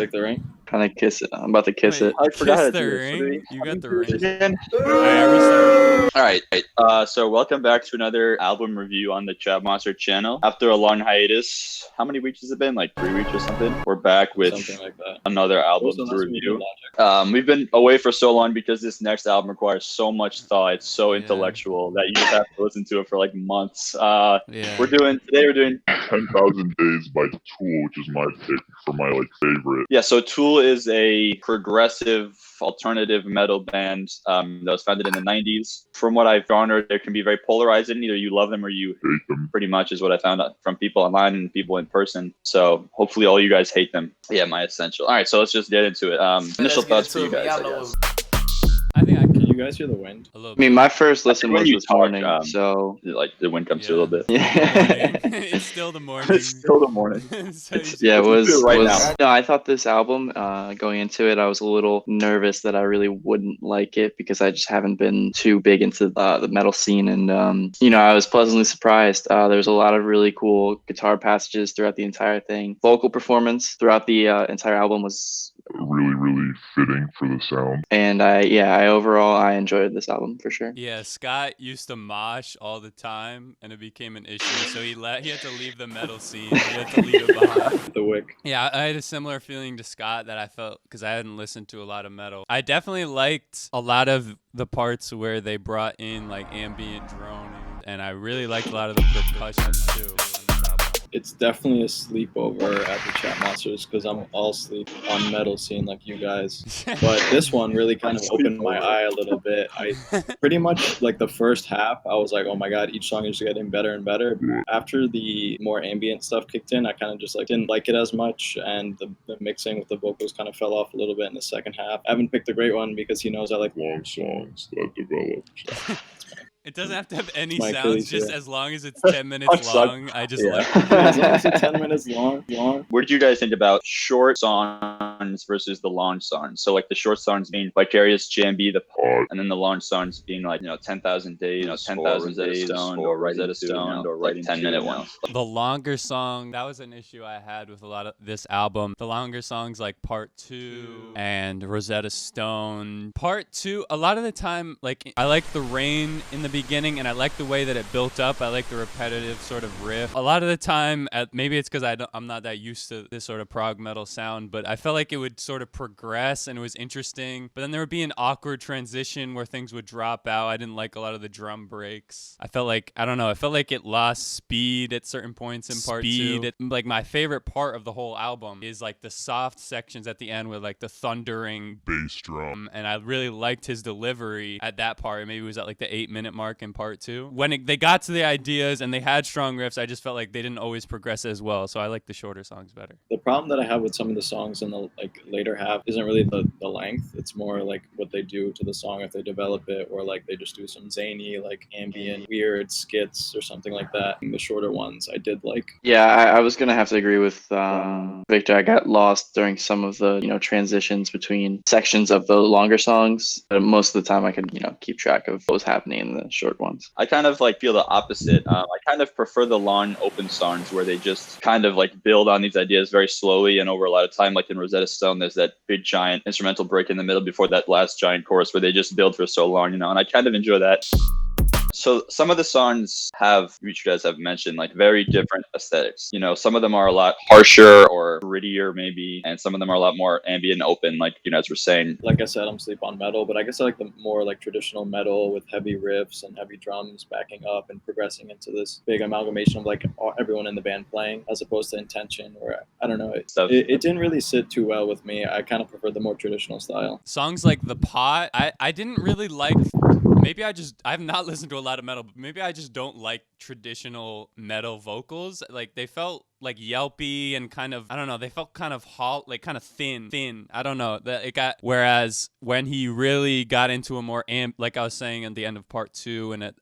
like the ring? Kind of kiss it. I'm about to kiss Wait, it. I forgot how kiss to the do this. ring? You got the ring. Again? Alright, restart. All right. So welcome back to another album review on the Chatmonster channel. After a long hiatus, how many weeks has it been? Like 3 weeks or something? We're back with Something like that. another album What was the to last movie review. Logic? We've been away for so long because this next album requires so much thought. It's so Yeah. intellectual that you just have to listen to it for like months. Yeah. We're doing 10,000 Days by Tool, which is my pick for my favorite. Yeah, so Tool is a progressive alternative metal band that was founded in the 90s. From what I've garnered, they can be very polarizing. Either you love them or you Hate them. pretty much is what I found out from people online and people in person. So hopefully all you guys hate them. Yeah, my essential. All right, so let's just get into it. Initial thoughts for you guys, I guess. I think I Can can you guys hear the wind? a little I mean, my first listen When was you this talk, morning, so like the wind comes through a little bit. yeah. It's still the morning. It's still the morning. So It's- you- Yeah, it was. do it right No, I thought this album, going into it, I was a little nervous that I really wouldn't like it because I just haven't been too big into the metal scene, and I was pleasantly surprised. There's a lot of really cool guitar passages throughout the entire thing. Vocal performance throughout the entire album was, Really fitting for the sound. and I overall I enjoyed this album for sure. Yeah, Scott used to mosh all the time, and it became an issue. So he had to leave the metal scene. He had to leave it behind. The wick. Yeah, I had a similar feeling to Scott that I felt because I hadn't listened to a lot of metal. I definitely liked a lot of the parts where they brought in like ambient droning, and I really liked a lot of the percussion too. It's definitely a sleepover at the Chatmonsters because I'm all sleep on metal scene like you guys. But this one really kind of opened my eye a little bit. I pretty much like the first half, I was like, oh my god, each song is getting better and better. After the more ambient stuff kicked in, I kind of just like didn't like it as much, and the mixing with the vocals kind of fell off a little bit in the second half. I haven't picked a great one because he knows I like Long songs that developed. It doesn't have to have any My sounds, Achilles just heel. as long as it's 10 minutes suck. long. I just Yeah. like it. As long as it's 10 minutes long. What did you guys think about short songs versus the long songs? So like the short songs being Vicarious, JMB, the Pod. and then the long songs being like 10,000 days, 10,000 days stoned or Rosetta Stoned or like 10-minute ones. The longer song, that was an issue I had with a lot of this album. The longer songs like Part 2 and Rosetta Stone. Part 2, a lot of the time, like I like the rain in the beginning and I like the way that it built up. I like the repetitive sort of riff. A lot of the time, maybe it's because I'm not that used to this sort of prog metal sound, but I felt like it would sort of progress and it was interesting. But then there would be an awkward transition where things would drop out. I didn't like a lot of the drum breaks. I felt like, I don't know, I felt like it lost speed at certain points in Part 2. Like my favorite part of the whole album is like the soft sections at the end with like the thundering Bass drum. and I really liked his delivery at that part. Maybe it was at like the 8-minute mark in Part 2. When they got to the ideas and they had strong riffs, I just felt like they didn't always progress as well. So I like the shorter songs better. The problem that I have with some of the songs in the later half isn't really the length. It's more like what they do to the song if they develop it, or like they just do some zany, like ambient, weird skits or something like that. And the shorter ones I did like. Yeah, I was gonna have to agree with Victor. I got lost during some of the transitions between sections of the longer songs. But most of the time, I could keep track of what was happening in the short ones. I kind of like feel the opposite. I kind of prefer the long open songs where they just kind of like build on these ideas very slowly and over a lot of time. Like in Rosetta Stone, there's that big giant instrumental break in the middle before that last giant chorus where they just build for so long, and I kind of enjoy that. So some of the songs have, which you guys have mentioned, like very different aesthetics. Some of them are a lot harsher or grittier maybe, and some of them are a lot more ambient and open, like you guys were saying. Like I said, I'm sleep on metal, but I guess I like the more like traditional metal with heavy riffs and heavy drums backing up and progressing into this big amalgamation of like everyone in the band playing, as opposed to Intention, where I don't know, it didn't really sit too well with me. I kind of prefer the more traditional style. Songs like The Pot, I didn't really like. Maybe I've not listened to a lot of metal, but maybe I just don't like traditional metal vocals. Like they felt like yelpy and kind of, I don't know, they felt kind of kind of thin. I don't know. Whereas when he really got into a more like I was saying at the end of Part 2 and at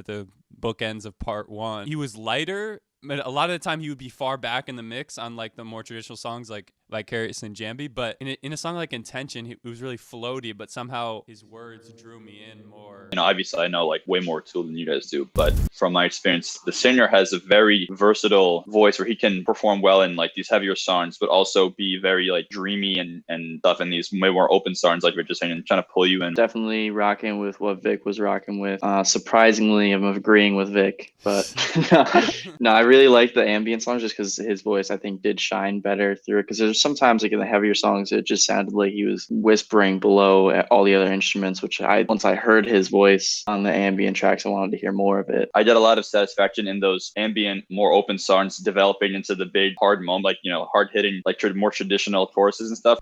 the bookends of Part 1, he was lighter. But a lot of the time he would be far back in the mix on like the more traditional songs, like Vicarious and Jambi, but in a song like Intention, it was really floaty, but somehow his words drew me in more. Obviously I know like way more Tool than you guys do, but from my experience, the singer has a very versatile voice where he can perform well in like these heavier songs, but also be very like dreamy and stuff in these way more open songs, like we're just saying, and trying to pull you in. Definitely rocking with what Vic was rocking with. Surprisingly, I'm agreeing with Vic, but no, I really like the ambient songs just because his voice, I think, did shine better through it. Because there's sometimes like in the heavier songs, it just sounded like he was whispering below all the other instruments, which once I heard his voice on the ambient tracks, I wanted to hear more of it. I get a lot of satisfaction in those ambient, more open songs developing into the big hard moment, like, hard hitting, like more traditional choruses and stuff.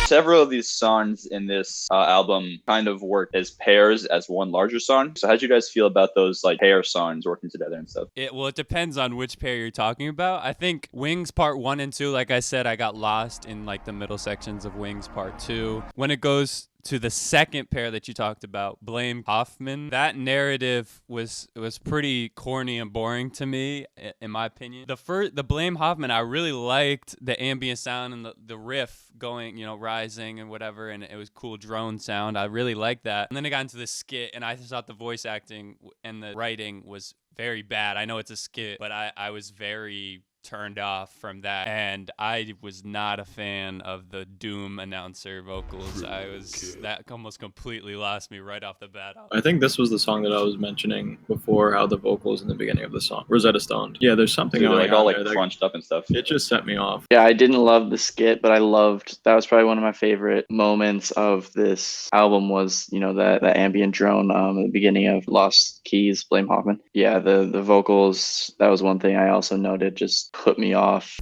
Several of these songs in this album kind of work as pairs as one larger song. So how'd you guys feel about those like pair songs working together and stuff? It depends on which pair you're talking about. I think Wings Part 1 and 2, like I said, I got lost in like the middle sections of Wings Part 2. When it goes to the second pair that you talked about, Blame Hoffman, that narrative was pretty corny and boring to me, in my opinion. The Blame Hoffman, I really liked the ambient sound and the riff going, rising and whatever, and it was cool drone sound. I really liked that. And then I got into the skit, and I thought the voice acting and the writing was very bad. I know it's a skit, but I was very turned off from that, and I was not a fan of the Doom announcer vocals. That almost completely lost me right off the bat. I think this was the song that I was mentioning before, how the vocals in the beginning of the song, Rosetta Stoned. Yeah, there's something They're going like all on like there crunched up and stuff. it just set me off. Yeah, I didn't love the skit, but that was probably one of my favorite moments of this album was, that ambient drone at the beginning of Lost Keys, Blame Hoffman. Yeah, the vocals, that was one thing I also noted just put me off.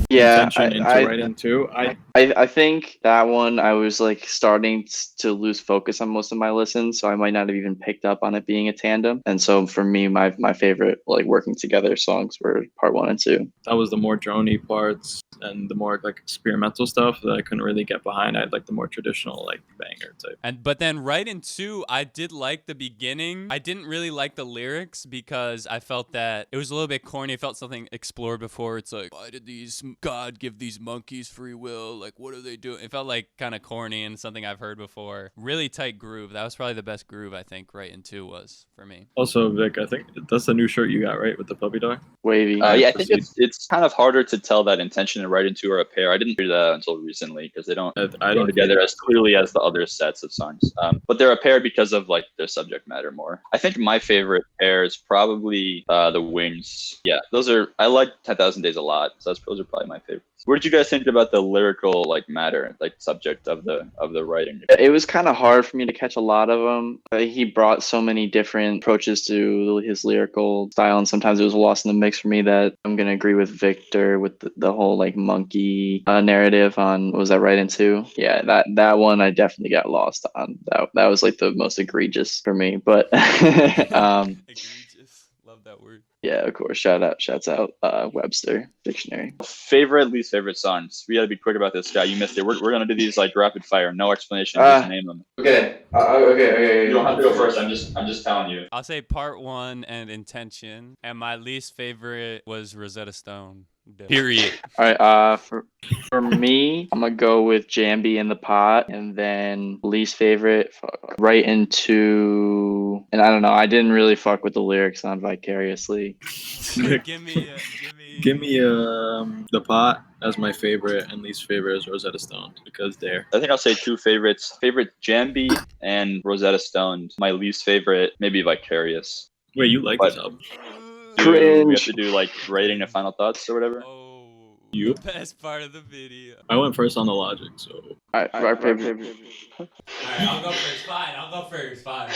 Yeah, Intention into writing too. I think that one I was like starting to lose focus on most of my listens, so I might not have even picked up on it being a tandem. And so for me, my favorite like working together songs were Part 1 and 2. That was the more drony parts and the more like experimental stuff that I couldn't really get behind. I'd like the more traditional like banger type. But then right in 2, I did like the beginning. I didn't really like the lyrics because I felt that it was a little bit corny. I felt something explored before. It's like, why did God give these monkeys free will? Like, what are they doing? It felt like kind of corny and something I've heard before. Really tight groove. That was probably the best groove, I think, right in 2 was for me. Also, Vic, I think that's the new shirt you got, right, with the puppy dog? Wavy. Yeah, I think it's kind of harder to tell that Intention and Right Into are a pair. I didn't hear that until recently because they don't go together as clearly as the other sets of songs. But they're a pair because of like their subject matter more. I think my favorite pair is probably the Wings. Yeah, I like 10,000 Days a lot, so those are probably my favorites. What did you guys think about the lyrical like matter, like subject of the writing? It was kind of hard for me to catch a lot of them. He brought so many different approaches to his lyrical style, and sometimes it was lost in the mix for me. That I'm gonna agree with Victor with the whole like monkey narrative on what was that Right Into? Yeah, that one I definitely got lost on. That was like the most egregious for me, but Egregious. Love that word. yeah, of course. Shouts out Webster Dictionary. Favorite, least favorite songs. We gotta be quick about this, guy. You missed it. We're gonna do these like rapid fire, no explanation. Just name them. Okay. Okay. You don't have to go first. I'm just telling you. I'll say Part 1 and Intention, and my least favorite was Rosetta Stone. Period. All right. For me, I'm gonna go with Jambi in the Pot, and then least favorite, Right Into. And I don't know. I didn't really fuck with the lyrics on Vicariously. Give me The Pot as my favorite, and least favorite is Rosetta Stone because there. I think I'll say two favorites. Favorite Jambi and Rosetta Stone. My least favorite, maybe Vicarious. Wait, you like this album? We have to do like rating and final thoughts or whatever. Oh, You? the best part of the video. I went first on the logic, so. All right. Alright, I'll go first. Fine.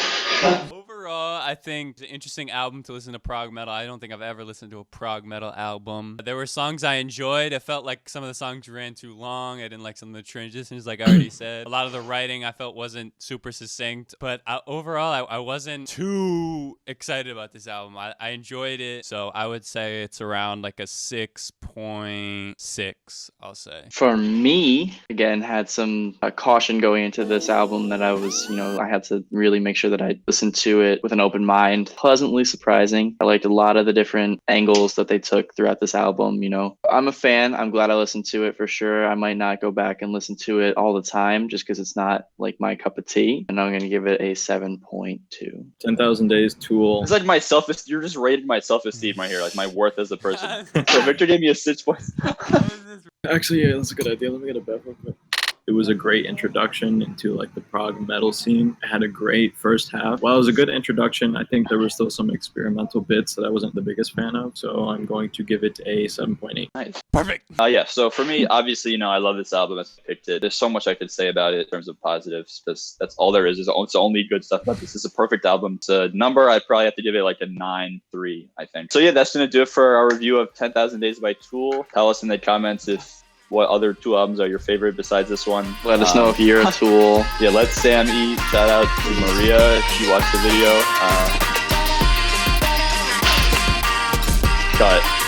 Overall, I think it's an interesting album to listen to prog metal. I don't think I've ever listened to a prog metal album. There were songs I enjoyed. It felt like some of the songs ran too long. I didn't like some of the transitions, like I already said. A lot of the writing I felt wasn't super succinct. But overall, I wasn't too excited about this album. I enjoyed it. So I would say it's around like a 6.6, I'll say. For me, again, had some caution going into this album that I was, I had to really make sure that I listened to it with an open open mind. Pleasantly surprising. I liked a lot of the different angles that they took throughout this album. You know, I'm a fan. I'm glad I listened to it for sure. I might not go back and listen to it all the time just because it's not like my cup of tea. And I'm going to give it a 7.2. 10,000 Days, Tool. It's like my self-esteem. You're just rating my self-esteem right here, like my worth as a person. So Victor gave me a 6 points. Actually, yeah, that's a good idea. Let me get a bet real quick. It was a great introduction into like the prog metal scene. It had a great first half. While it was a good introduction, I think there were still some experimental bits that I wasn't the biggest fan of. So I'm going to give it a 7.8. Nice. Perfect. Yeah, so for me, obviously, I love this album. I picked it. There's so much I could say about it in terms of positives. That's all there is. It's only good stuff about this. It's a perfect album. It's a number I'd probably have to give it like a 9.3, I think. So yeah, that's going to do it for our review of 10,000 Days by Tool. Tell us in the comments what other Tool albums are your favorite besides this one. Let us know if you're a Tool. Yeah, let Sam eat. Shout out to Maria if she watched the video. Cut.